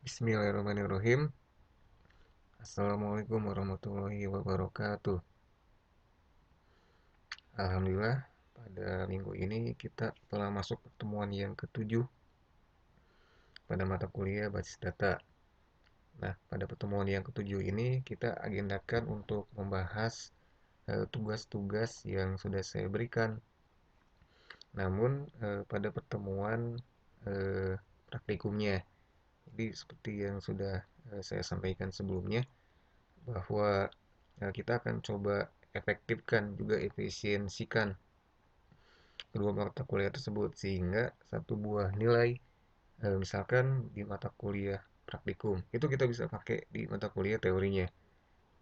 Bismillahirrahmanirrahim. Assalamualaikum warahmatullahi wabarakatuh. Alhamdulillah, pada minggu ini kita telah masuk pertemuan yang ketujuh pada mata kuliah Basis Data. Nah, pada pertemuan yang ketujuh ini kita agendakan untuk membahas tugas-tugas yang sudah saya berikan. Namun, pada pertemuan eh, praktikumnya, jadi seperti yang sudah saya sampaikan sebelumnya, bahwa kita akan coba efektifkan juga efisiensikan kedua mata kuliah tersebut sehingga satu buah nilai misalkan di mata kuliah praktikum itu kita bisa pakai di mata kuliah teorinya.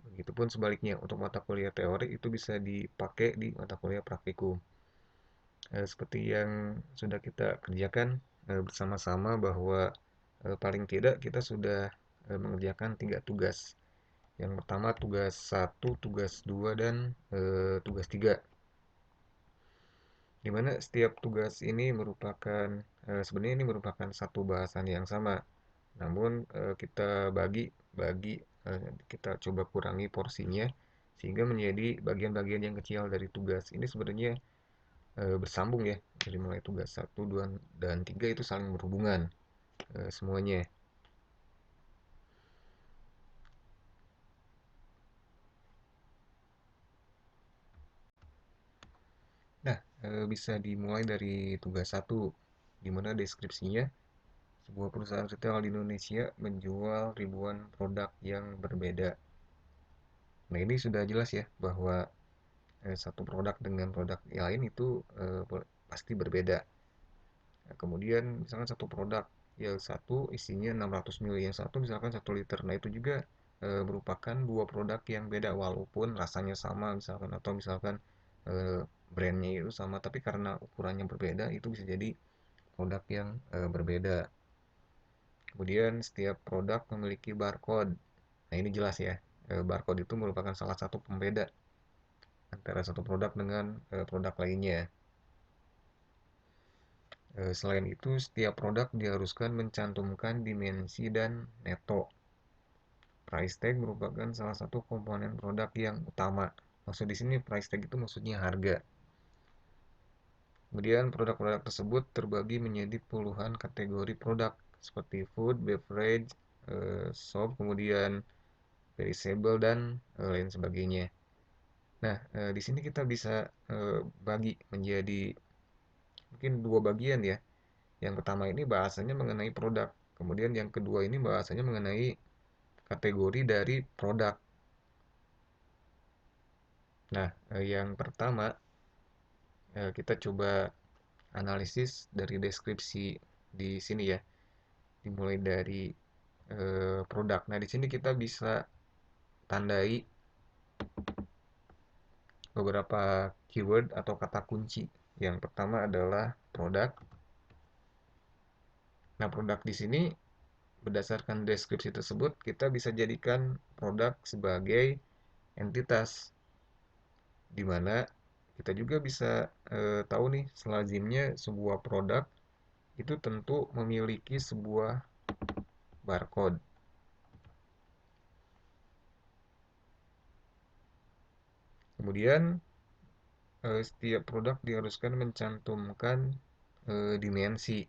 Begitupun sebaliknya untuk mata kuliah teori itu bisa dipakai di mata kuliah praktikum. Seperti yang sudah kita kerjakan bersama-sama bahwa paling tidak kita sudah mengerjakan 3 tugas. Yang pertama tugas 1, tugas 2, dan tugas 3. Di mana setiap tugas ini merupakan sebenarnya ini merupakan satu bahasan yang sama. Namun kita bagi kita coba kurangi porsinya sehingga menjadi bagian-bagian yang kecil dari tugas. Ini sebenarnya bersambung ya. Dari mulai tugas 1, 2, dan 3 itu saling berhubungan semuanya. Nah, bisa dimulai dari tugas 1 di mana deskripsinya sebuah perusahaan retail di Indonesia menjual ribuan produk yang berbeda. Nah, ini sudah jelas ya bahwa satu produk dengan produk yang lain itu pasti berbeda. Nah, kemudian misalkan satu produk yang satu isinya 600 ml, yang satu misalkan 1 liter. Nah, itu juga merupakan dua produk yang beda walaupun rasanya sama misalkan atau misalkan eh, brandnya itu sama tapi karena ukurannya berbeda itu bisa jadi produk yang berbeda. Kemudian setiap produk memiliki barcode. Nah, ini jelas ya. Barcode itu merupakan salah satu pembeda antara satu produk dengan produk lainnya. Selain itu, setiap produk diharuskan mencantumkan dimensi dan neto. Price tag merupakan salah satu komponen produk yang utama. Maksud di sini price tag itu maksudnya harga. Kemudian produk-produk tersebut terbagi menjadi puluhan kategori produk seperti food, beverage, soap, kemudian perishable dan lain sebagainya. Nah, di sini kita bisa bagi menjadi mungkin dua bagian ya. Yang pertama ini bahasanya mengenai produk. Kemudian yang kedua ini bahasanya mengenai kategori dari produk. Nah, yang pertama kita coba analisis dari deskripsi di sini ya. Dimulai dari produk. Nah, di sini kita bisa tandai beberapa keyword atau kata kunci. Yang pertama adalah produk. Nah, produk di sini berdasarkan deskripsi tersebut kita bisa jadikan produk sebagai entitas di mana kita juga bisa tahu nih selazimnya sebuah produk itu tentu memiliki sebuah barcode. Kemudian setiap produk diharuskan mencantumkan dimensi.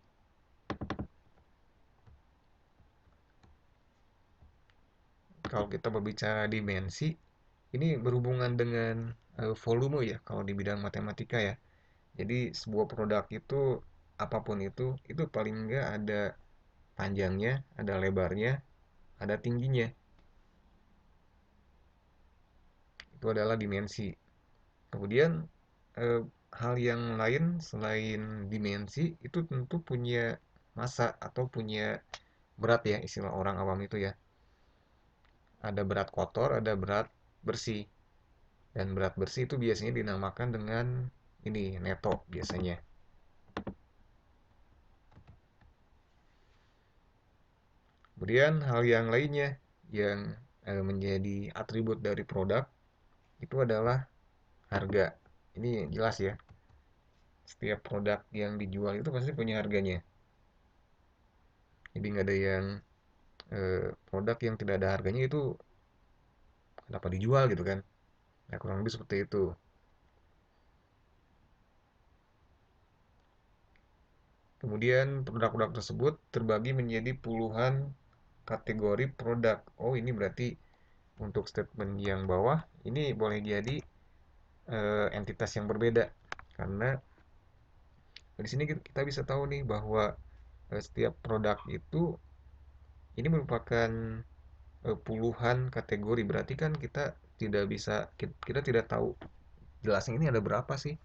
Kalau kita berbicara dimensi, ini berhubungan dengan volume ya kalau di bidang matematika ya. Jadi sebuah produk itu apapun itu paling enggak ada panjangnya, ada lebarnya, ada tingginya. Itu adalah dimensi. Kemudian eh, hal yang lain selain dimensi itu tentu punya massa atau punya berat ya istilah orang awam itu ya. Ada berat kotor, ada berat bersih. Dan berat bersih itu biasanya dinamakan dengan ini neto biasanya. Kemudian hal yang lainnya yang menjadi atribut dari produk itu adalah harga. Ini jelas ya. Setiap produk yang dijual itu pasti punya harganya. Jadi nggak ada yang produk yang tidak ada harganya itu kenapa dijual gitu kan. Nah, kurang lebih seperti itu. Kemudian produk-produk tersebut terbagi menjadi puluhan kategori produk. Oh, ini berarti untuk statement yang bawah ini boleh jadi entitas yang berbeda, karena di sini kita bisa tahu nih bahwa setiap produk itu ini merupakan puluhan kategori. Berarti kan kita tidak bisa, kita tidak tahu jelasnya ini ada berapa sih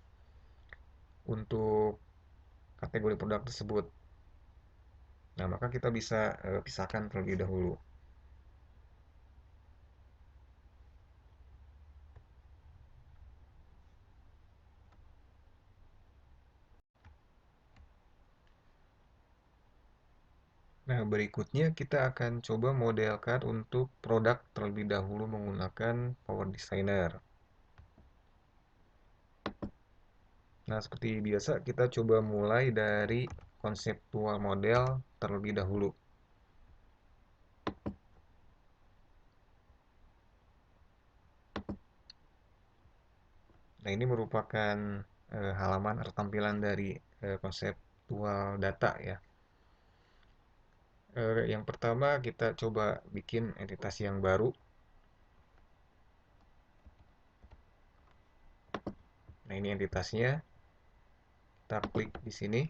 untuk kategori produk tersebut. Nah, maka kita bisa pisahkan terlebih dahulu. Nah, berikutnya kita akan coba modelkan untuk produk terlebih dahulu menggunakan Power Designer. Nah, seperti biasa kita coba mulai dari konseptual model terlebih dahulu. Nah, ini merupakan halaman atau tampilan dari konseptual data ya. Yang pertama kita coba bikin entitas yang baru. Nah, ini entitasnya. Kita klik di sini.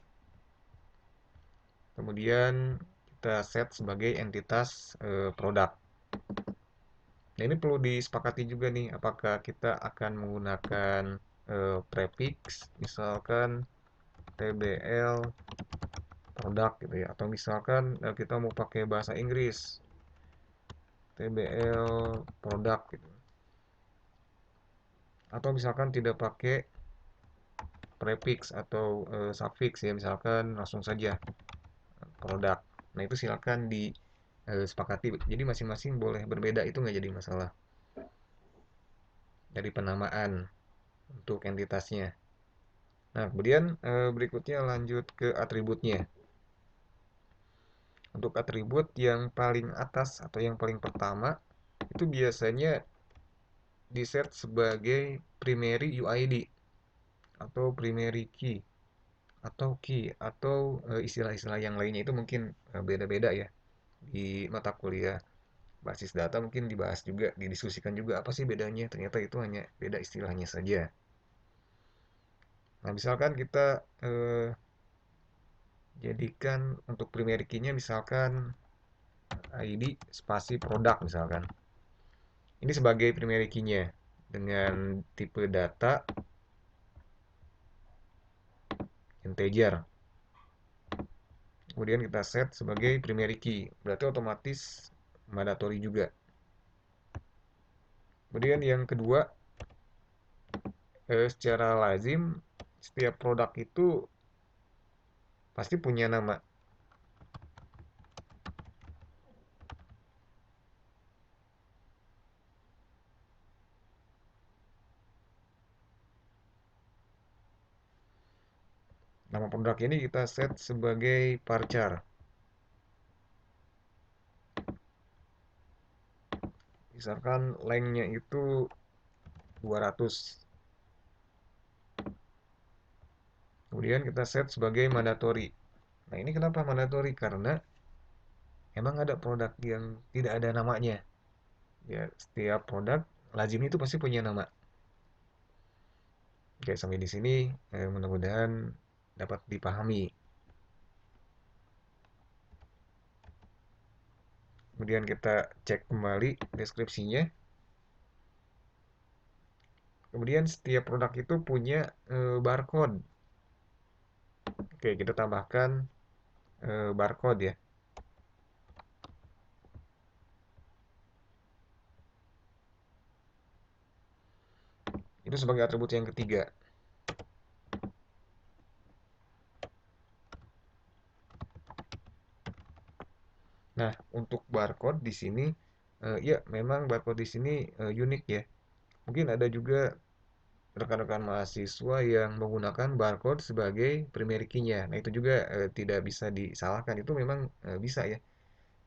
Kemudian kita set sebagai entitas produk. Nah, ini perlu disepakati juga nih, apakah kita akan menggunakan prefix, misalkan TBL produk gitu ya, atau misalkan kita mau pakai bahasa Inggris, TBL produk gitu. Atau misalkan tidak pakai prefix atau suffix ya, misalkan langsung saja produk. Nah, itu silakan disepakati. Jadi masing-masing boleh berbeda, itu nggak jadi masalah dari penamaan untuk entitasnya. Nah, kemudian berikutnya lanjut ke atributnya. Untuk atribut yang paling atas atau yang paling pertama itu biasanya di set sebagai primary UID atau primary key atau key atau istilah-istilah yang lainnya itu mungkin beda-beda ya di mata kuliah basis data, mungkin dibahas juga, didiskusikan juga apa sih bedanya. Ternyata itu hanya beda istilahnya saja. Nah, misalkan kita jadikan untuk primary key-nya misalkan ID spasi produk misalkan. Ini sebagai primary key-nya dengan tipe data integer. Kemudian kita set sebagai primary key. Berarti otomatis mandatory juga. Kemudian yang kedua, secara lazim setiap produk itu pasti punya nama. Nama produk ini kita set sebagai varchar. Misalkan lengthnya itu 200. Kemudian kita set sebagai mandatory. Nah, ini kenapa mandatory? Karena emang ada produk yang tidak ada namanya. Ya, setiap produk lazim itu pasti punya nama. Oke, sampai di sini mudah-mudahan dapat dipahami. Kemudian kita cek kembali deskripsinya. Kemudian setiap produk itu punya barcode. Oke, kita tambahkan barcode ya. Itu sebagai atribut yang ketiga. Nah, untuk barcode di sini, ya memang barcode di sini unik ya. Mungkin ada juga rekan-rekan mahasiswa yang menggunakan barcode sebagai primary key-nya. Nah, itu juga tidak bisa disalahkan. Itu memang bisa ya.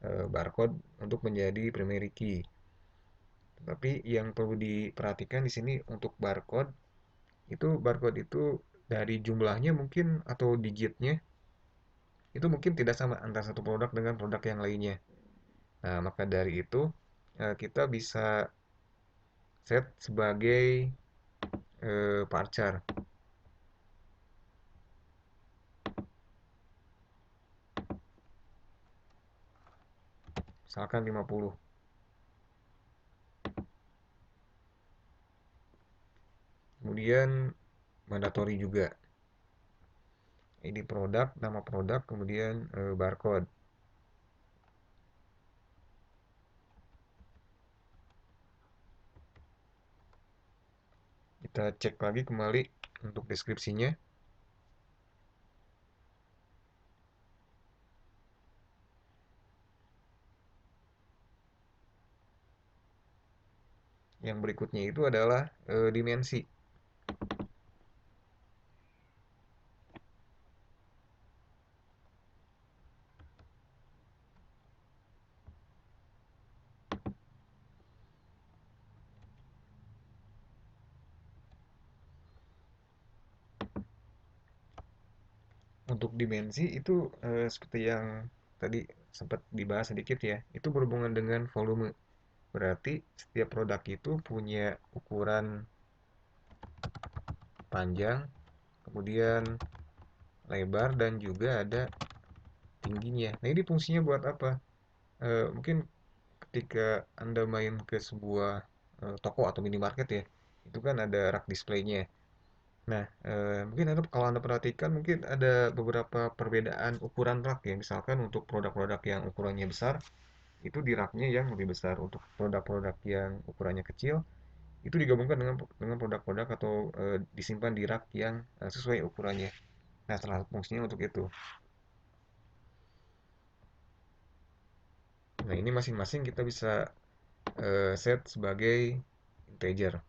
barcode untuk menjadi primary key. Tapi yang perlu diperhatikan di sini untuk barcode itu dari jumlahnya mungkin atau digitnya itu mungkin tidak sama antara satu produk dengan produk yang lainnya. Nah, maka dari itu kita bisa set sebagai varchar. Misalkan 50. Kemudian mandatory juga. ID produk, nama produk, kemudian barcode. Kita cek lagi kembali untuk deskripsinya. Yang berikutnya itu adalah dimensi. Untuk dimensi itu seperti yang tadi sempat dibahas sedikit ya, itu berhubungan dengan volume. Berarti setiap produk itu punya ukuran panjang, kemudian lebar dan juga ada tingginya. Nah, ini fungsinya buat apa? Mungkin ketika Anda main ke sebuah toko atau minimarket ya, itu kan ada rak displaynya. Nah, mungkin kalau Anda perhatikan mungkin ada beberapa perbedaan ukuran rak ya. Misalkan untuk produk-produk yang ukurannya besar, itu di raknya yang lebih besar. Untuk produk-produk yang ukurannya kecil, itu digabungkan dengan produk-produk atau disimpan di rak yang sesuai ukurannya. Nah, salah satu fungsinya untuk itu. Nah, ini masing-masing kita bisa set sebagai integer.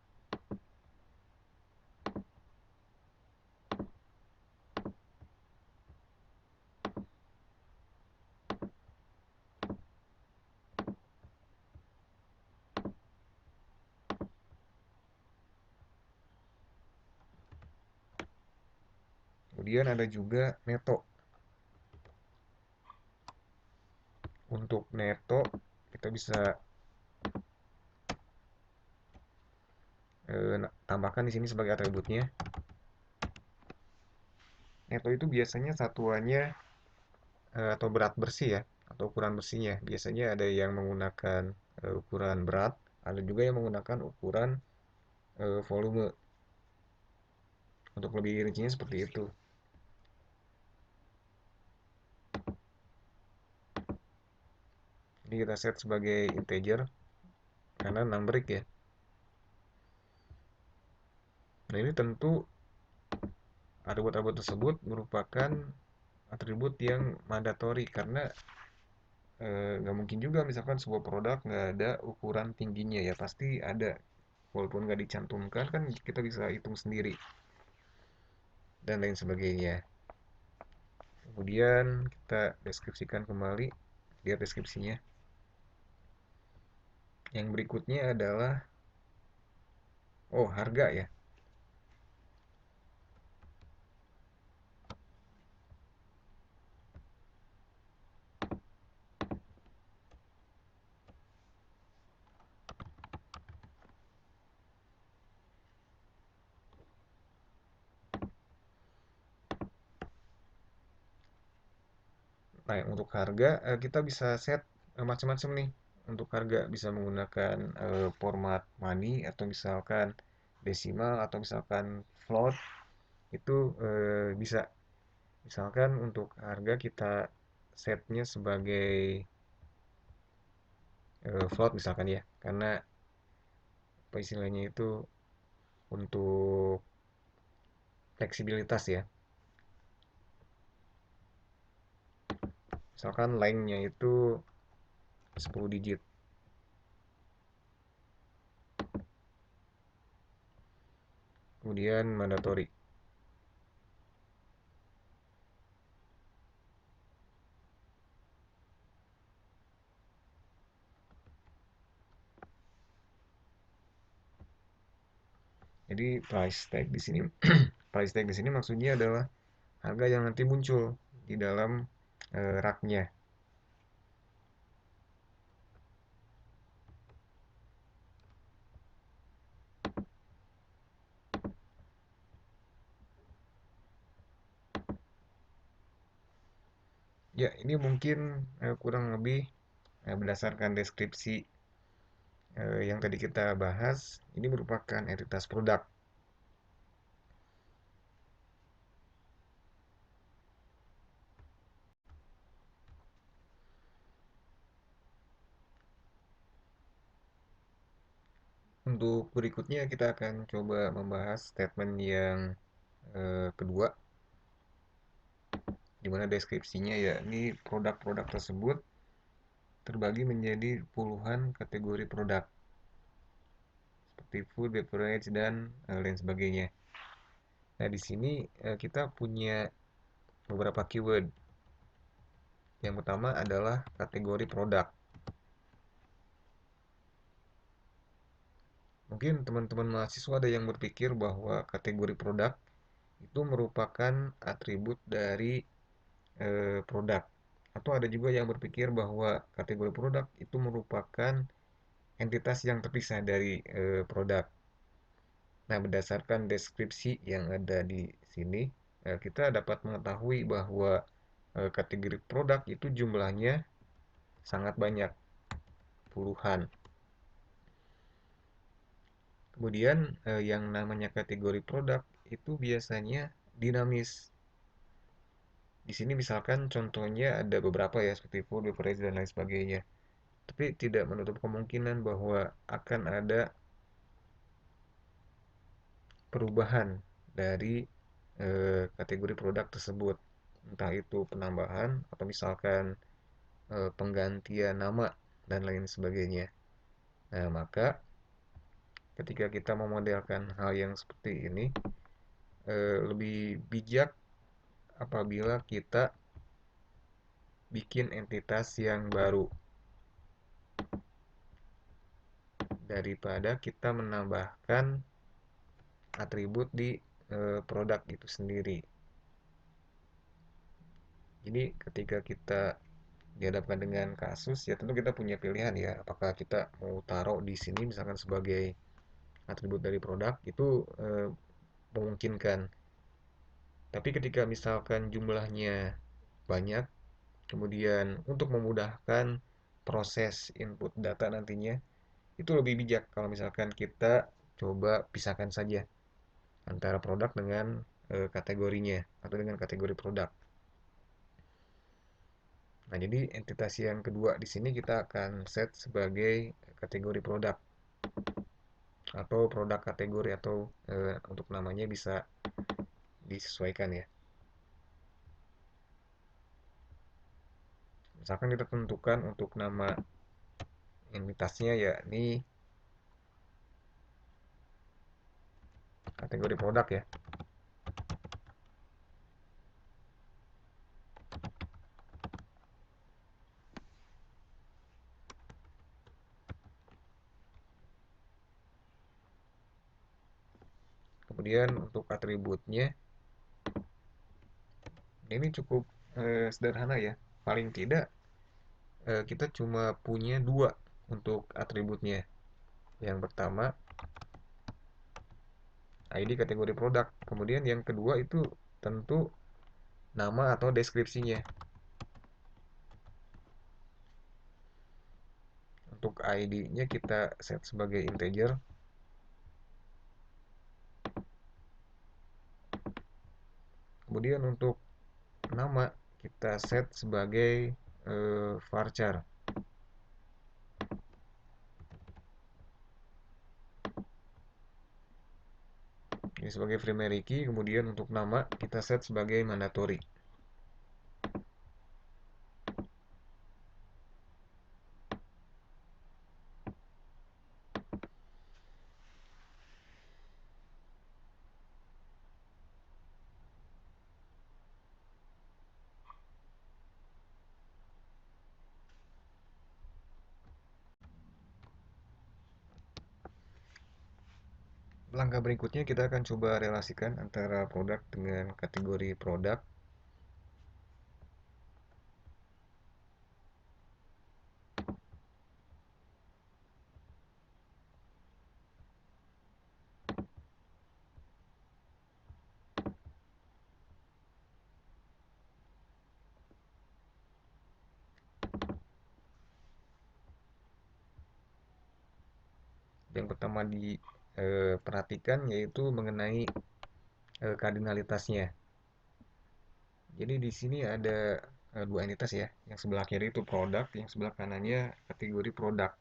Kemudian ada juga neto. Untuk neto kita bisa tambahkan di sini sebagai atributnya. Neto itu biasanya satuannya atau berat bersih ya, atau ukuran bersihnya. Biasanya ada yang menggunakan ukuran berat, ada juga yang menggunakan ukuran volume. Untuk lebih rincinya seperti itu. Ini kita set sebagai integer karena numberic ya. Nah, ini tentu atribut-atribut tersebut merupakan atribut yang mandatory karena nggak mungkin juga misalkan sebuah produk nggak ada ukuran tingginya ya, pasti ada. Walaupun nggak dicantumkan kan kita bisa hitung sendiri dan lain sebagainya. Kemudian kita deskripsikan kembali, lihat deskripsinya. Yang berikutnya adalah harga ya. Nah, untuk harga kita bisa set macam-macam nih. Untuk harga bisa menggunakan format money atau misalkan desimal atau misalkan float itu bisa. Misalkan untuk harga kita setnya sebagai float misalkan ya, karena apa istilahnya itu untuk fleksibilitas ya. Misalkan length-nya itu 10 digit. Kemudian mandatory. Jadi price tag di sini price tag di sini maksudnya adalah harga yang nanti muncul di dalam raknya. Ya, ini mungkin kurang lebih berdasarkan deskripsi yang tadi kita bahas, ini merupakan entitas produk. Untuk berikutnya kita akan coba membahas statement yang kedua, di mana deskripsinya ya ini produk-produk tersebut terbagi menjadi puluhan kategori produk seperti food, beverage, dan lain sebagainya. Nah, di sini kita punya beberapa keyword. Yang pertama adalah kategori produk. Mungkin teman-teman mahasiswa ada yang berpikir bahwa kategori produk itu merupakan atribut dari produk. Atau ada juga yang berpikir bahwa kategori produk itu merupakan entitas yang terpisah dari produk. Nah, berdasarkan deskripsi yang ada di sini, kita dapat mengetahui bahwa kategori produk itu jumlahnya sangat banyak, puluhan. Kemudian yang namanya kategori produk itu biasanya dinamis. Di sini misalkan contohnya ada beberapa ya seperti food, beverage dan lain sebagainya. Tapi tidak menutup kemungkinan bahwa akan ada perubahan dari kategori produk tersebut. Entah itu penambahan atau misalkan penggantian nama dan lain sebagainya. Nah, maka ketika kita memodelkan hal yang seperti ini, lebih bijak apabila kita bikin entitas yang baru daripada kita menambahkan atribut di produk itu sendiri. Jadi ketika kita dihadapkan dengan kasus, ya tentu kita punya pilihan ya, apakah kita mau taruh di sini misalkan sebagai atribut dari produk itu memungkinkan. Tapi ketika misalkan jumlahnya banyak, kemudian untuk memudahkan proses input data nantinya, itu lebih bijak kalau misalkan kita coba pisahkan saja antara produk dengan kategorinya atau dengan kategori produk. Nah, jadi entitas yang kedua di sini kita akan set sebagai kategori produk atau produk kategori atau untuk namanya bisa disesuaikan ya. Misalkan kita tentukan untuk nama entitasnya ya ini kategori produk ya. Kemudian untuk atributnya ini cukup sederhana ya. Paling tidak kita cuma punya dua untuk atributnya. Yang pertama ID kategori produk. Kemudian yang kedua itu tentu nama atau deskripsinya. Untuk ID-nya kita set sebagai integer. Kemudian untuk nama kita set sebagai varchar. Ini sebagai primary key, kemudian untuk nama kita set sebagai mandatory. Langkah berikutnya kita akan coba relasikan antara produk dengan kategori produk. Yang pertama diperhatikan yaitu mengenai kardinalitasnya. Jadi di sini ada dua entitas ya. Yang sebelah kiri itu produk, yang sebelah kanannya kategori produk.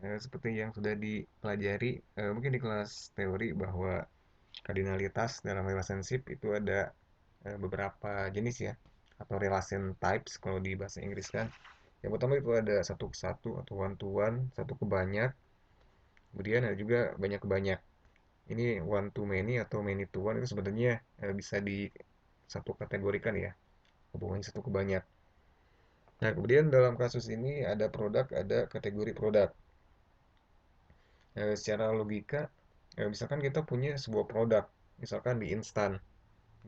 Seperti yang sudah dipelajari mungkin di kelas teori bahwa kardinalitas dalam relationship itu ada beberapa jenis ya, atau relation types kalau di bahasa Inggris kan. Yang pertama itu ada satu ke satu atau one to one, satu ke banyak. Kemudian ada juga banyak ke banyak. Ini one to many atau many to one itu sebenarnya bisa di satu kategorikan ya, hubungannya satu ke banyak. Nah, kemudian dalam kasus ini ada produk, ada kategori produk. Secara logika, misalkan kita punya sebuah produk, misalkan di instan.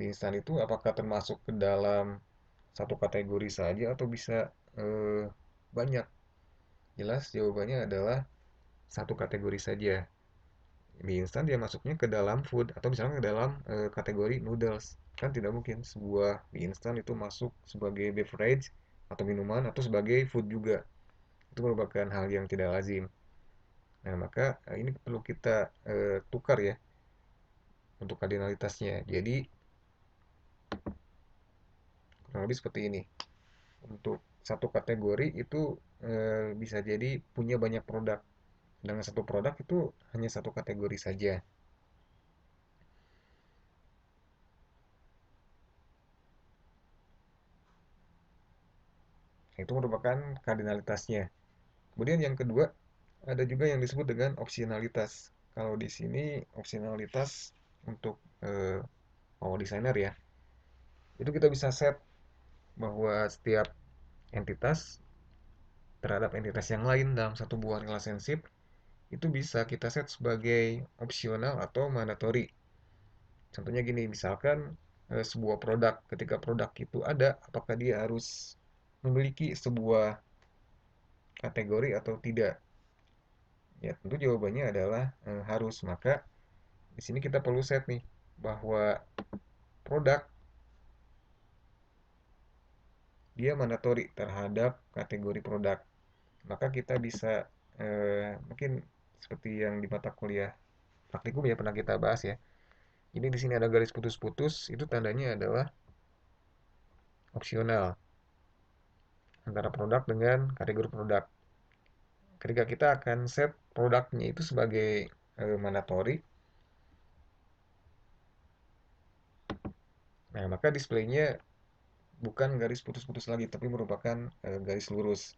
Di instan itu apakah termasuk ke dalam satu kategori saja atau bisa banyak? Jelas jawabannya adalah satu kategori saja. Mie instan dia masuknya ke dalam food atau misalnya ke dalam kategori noodles. Kan tidak mungkin sebuah mie instan itu masuk sebagai beverage atau minuman atau sebagai food juga. Itu merupakan hal yang tidak lazim. Nah, maka ini perlu kita tukar ya untuk kardinalitasnya. Jadi kurang lebih seperti ini. Untuk satu kategori itu bisa jadi punya banyak produk. Dengan satu produk itu hanya satu kategori saja. Itu merupakan kardinalitasnya. Kemudian yang kedua, ada juga yang disebut dengan opsionalitas. Kalau di sini opsionalitas untuk power designer ya, itu kita bisa set bahwa setiap entitas terhadap entitas yang lain dalam satu buah relationship itu bisa kita set sebagai opsional atau mandatory. Contohnya gini, misalkan sebuah produk, ketika produk itu ada, apakah dia harus memiliki sebuah kategori atau tidak? Ya, tentu jawabannya adalah harus. Maka di sini kita perlu set nih bahwa produk dia mandatori terhadap kategori produk. Maka kita bisa mungkin seperti yang di mata kuliah praktikum ya pernah kita bahas ya. Ini di sini ada garis putus-putus, itu tandanya adalah opsional antara produk dengan kategori produk. Ketika kita akan set produknya itu sebagai mandatori, nah maka displaynya bukan garis putus-putus lagi, tapi merupakan garis lurus.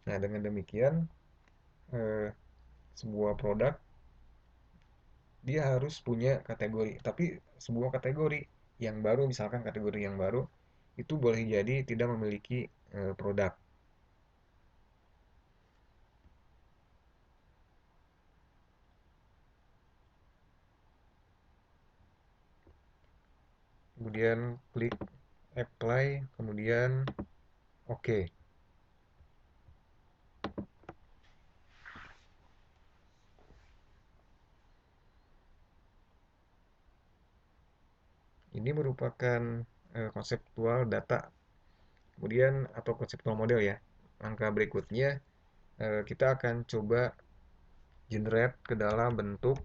Nah, dengan demikian, eh, sebuah produk dia harus punya kategori. Tapi sebuah kategori yang baru, misalkan kategori yang baru, itu boleh jadi tidak memiliki produk. Kemudian klik apply, kemudian oke. Ini merupakan konseptual data, kemudian atau konseptual model ya. Langkah berikutnya kita akan coba generate ke dalam bentuk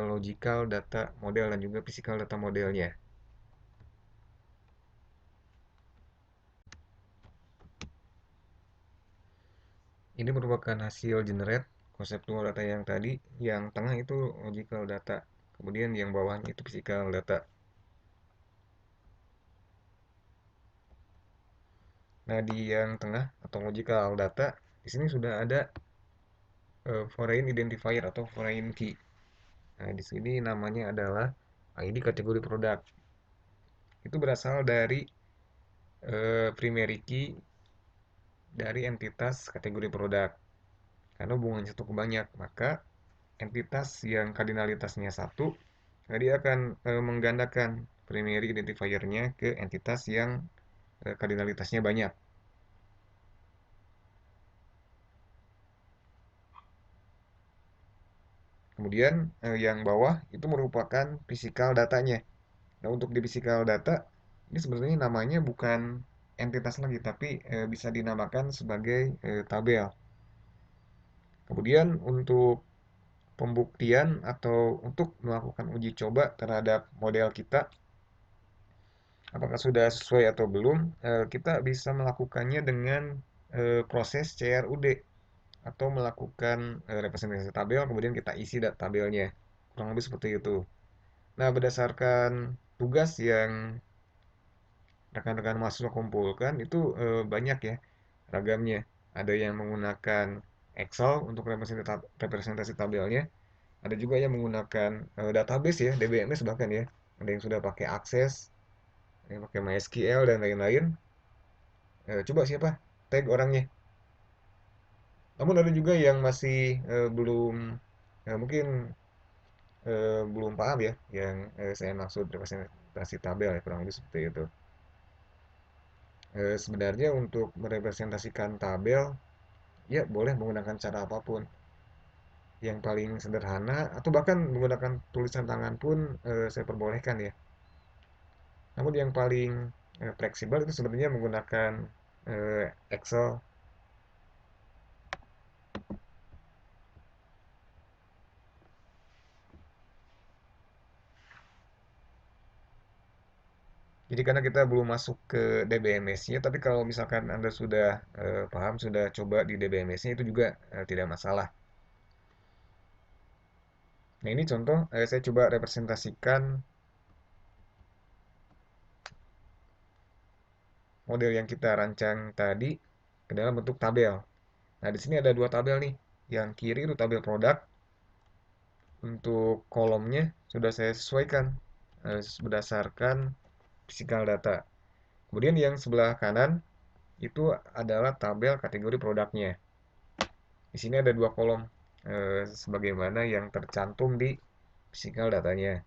logical data model dan juga physical data modelnya. Ini merupakan hasil generate konseptual data yang tadi, yang tengah itu logical data, kemudian yang bawahnya itu physical data. Nah, di yang tengah atau logical data, di sini sudah ada foreign identifier atau foreign key. Nah, di sini namanya adalah ID kategori produk. itu berasal dari primary key dari entitas kategori produk. Karena hubungannya satu ke banyak, maka entitas yang kardinalitasnya satu, dia akan menggandakan primary identifier-nya ke entitas yang kardinalitasnya banyak. Kemudian yang bawah itu merupakan physical datanya. Nah, untuk di physical data ini sebenarnya namanya bukan entitas lagi, tapi bisa dinamakan sebagai tabel. Kemudian untuk pembuktian atau untuk melakukan uji coba terhadap model kita, apakah sudah sesuai atau belum, kita bisa melakukannya dengan proses CRUD atau melakukan representasi tabel, kemudian kita isi tabelnya. Kurang lebih seperti itu. Nah, berdasarkan tugas yang rekan-rekan mahasiswa kumpulkan itu banyak ya ragamnya. Ada yang menggunakan Excel untuk representasi tabelnya, ada juga yang menggunakan database ya, DBMS bahkan ya. Ada yang sudah pakai Access, ada yang pakai MySQL dan lain-lain. Coba siapa? Tag orangnya. Namun ada juga yang masih belum mungkin belum paham ya yang saya maksud representasi tabel ya, kurang lebih seperti itu. Sebenarnya untuk merepresentasikan tabel, ya boleh menggunakan cara apapun. Yang paling sederhana atau bahkan menggunakan tulisan tangan pun saya perbolehkan ya. Namun yang paling fleksibel itu sebenarnya menggunakan Excel. Jadi karena kita belum masuk ke DBMS-nya, tapi kalau misalkan Anda sudah paham, sudah coba di DBMS-nya itu juga tidak masalah. Nah ini contoh, saya coba representasikan model yang kita rancang tadi ke dalam bentuk tabel. Nah di sini ada dua tabel nih. Yang kiri itu tabel produk. Untuk kolomnya sudah saya sesuaikan berdasarkan physical data. Kemudian yang sebelah kanan itu adalah tabel kategori produknya. Di sini ada dua kolom sebagaimana yang tercantum di physical datanya.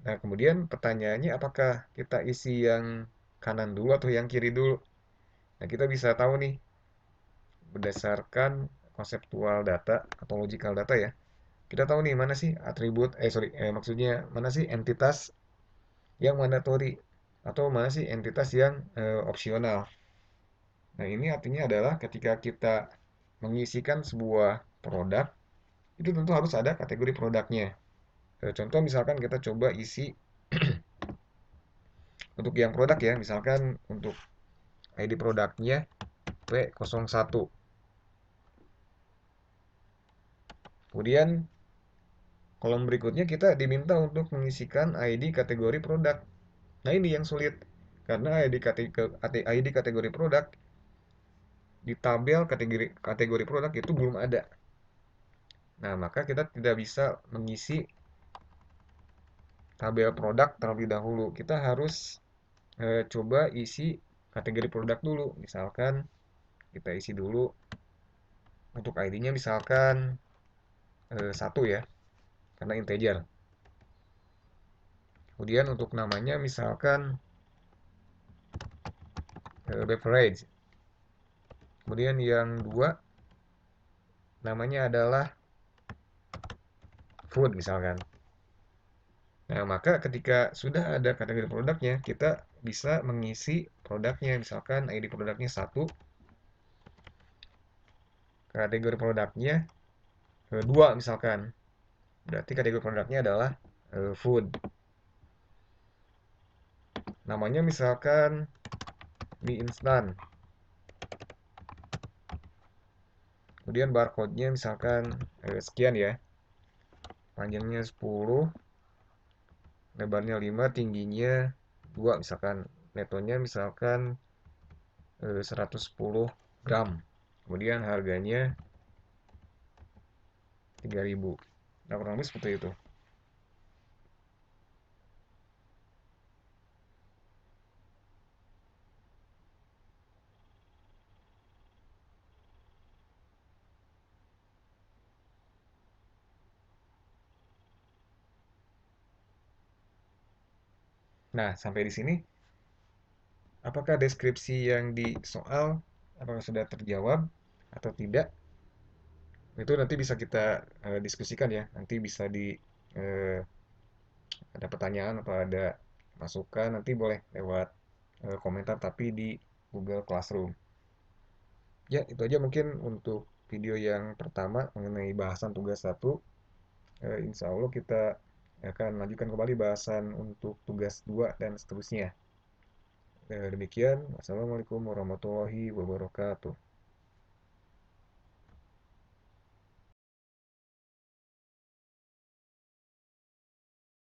Nah, kemudian pertanyaannya apakah kita isi yang kanan dulu atau yang kiri dulu? Nah, kita bisa tahu nih berdasarkan konseptual data atau logical data ya. Kita tahu nih mana sih atribut maksudnya mana sih entitas yang mandatory atau mana sih entitas yang opsional. Nah, ini artinya adalah ketika kita mengisikan sebuah produk, itu tentu harus ada kategori produknya. Contoh misalkan kita coba isi untuk yang produk ya, misalkan untuk ID produknya P01. Kemudian kolom berikutnya kita diminta untuk mengisikan ID kategori produk. Nah, ini yang sulit. Karena ID kategori produk di tabel kategori produk itu belum ada. Nah, maka kita tidak bisa mengisi tabel produk terlebih dahulu. Kita harus coba isi kategori produk dulu. Misalkan kita isi dulu untuk ID-nya misalkan 1 ya, karena integer. Kemudian untuk namanya misalkan beverage. Kemudian yang dua namanya adalah food misalkan. Nah, maka ketika sudah ada kategori produknya, kita bisa mengisi produknya. Misalkan ID produknya 1, kategori produknya 2 misalkan. Berarti kategori produknya adalah food. Namanya misalkan mie instan. Kemudian barcode-nya misalkan sekian ya. Panjangnya 10, lebarnya 5, tingginya 2 misalkan. Netonya misalkan 110 gram. Kemudian harganya 3.000. Nah, kurang lebih seperti itu. Nah, sampai di sini, apakah deskripsi yang di soal apakah sudah terjawab atau tidak? Itu nanti bisa kita diskusikan ya. Nanti bisa eh, ada pertanyaan atau ada masukan, nanti boleh lewat komentar tapi di Google Classroom. Ya, itu aja mungkin untuk video yang pertama mengenai bahasan tugas satu. Insya Allah kita akan lanjutkan kembali bahasan untuk tugas 2 dan seterusnya. Demikian, wassalamualaikum warahmatullahi wabarakatuh.